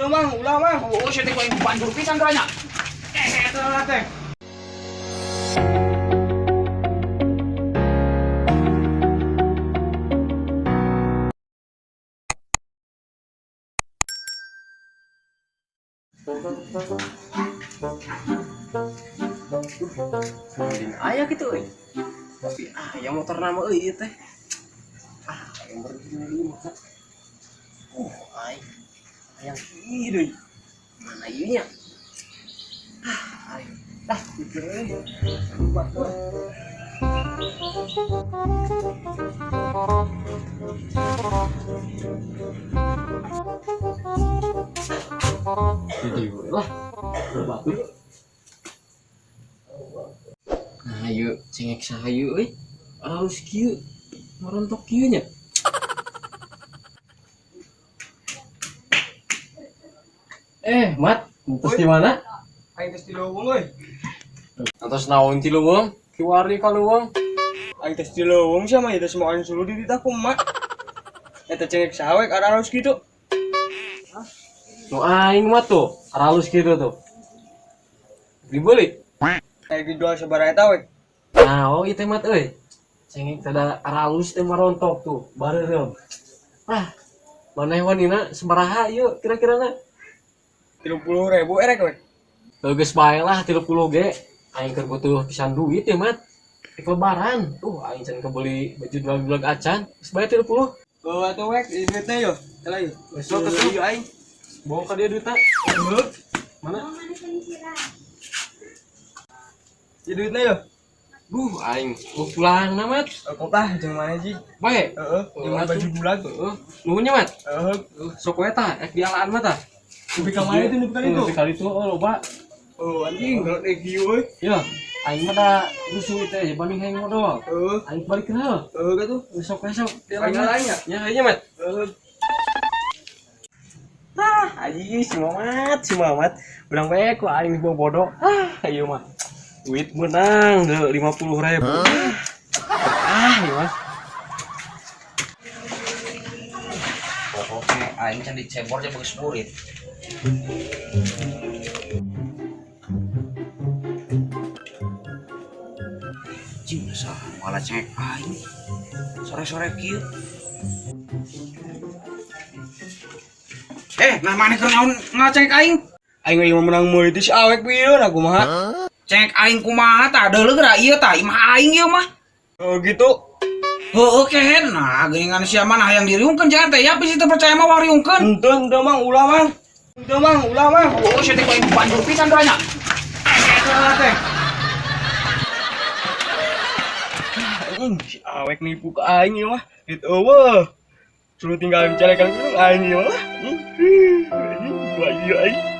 Henteu mang ulah mah. Oh, saya teh ku aing banjur pisan tanya. Eta teh. Aya gitu euy. Tapi yang motor nama euy ieu teh. Yang berguna ieu mah. Ai. Yang ieu deui. Mana ieu nya? Ayo. Dah, pikir euy. Buat we. Jadi lah. Batu. Nah, yuk cengek sahayu euy. Halus kieu. Marontok kieu nya. Mat, entos di mana? Aing tes di leuweung euy. Entos naon ti leuweung? Kiwari ka leuweung. Aing tes di leuweung sama ieu tes moal suluh di ditaku mak. Eta cengek sawek ada harus gitu. Nu aing mah tuh, halus kieu tuh. Dibeli. Kayak dijual sabaraha eta we. Nah, oh itu mat euy. Cengek tada halus teh marontok tuh, bareureum. Maneh wanina sabaraha ieu kira-kirana? 30.000 erek we. Geus bae lah 30 ge. Aing keur butuh pisan duit ya, Mat. Di lebaran. Aing can kebeli baju dulag-dulag acan. Geus bae 30. Atuh we, duitna yo. Tela yo. Sok atuh yo aing. Bawa ka dia duitna. Mana? Ya duitna yo. Aing mau pulang na, Mat. Kok tah jeung mana sih? Bae. Heeh, jeung baju bulag. Nuhun nya, Mat. Heeh. Sok we tah, ek dialaan mah tah. Nepi ka mana itu nepi ka itu? Nepi kali itu loba. Oh anjing, kalau kayak gitu euy. Ya, aing mah da rusuh teh banding hayang modal. Heeh. Aing balik kenal. Gatuh. Sok Aing lainnya. Ya, aja, Mat. Heeh. Aji si Mamat. Urang bae ku aing bobodo. Ayo mah. Duit menang 50.000. Ieu mah. Oke, aing can dicebor aja bagus murid. Cing sah, malah cengek aing. Sore-sore kieu. Nah mana keur naon ngacengek aing? Aing mah menang meureun itu si awek pieu aku mah. Cengek aing kumaha tah deuleuh geura ieu tah imah aing ieu mah. Oh gitu. Heueuh kehen nah geuningan sia mah hayang diriungkeun jangan teh ya pis teu percaya mah wariungkeun. Henteu mang ulah mang. Oh saya teh ku aing banjur pisan tanya. Eta teh. Anjing si awek nipu ka aing ieu mah. Gitu eueuh. Suruh tinggalin calekan aing ieu mah. Anjing. Gua ieu aing.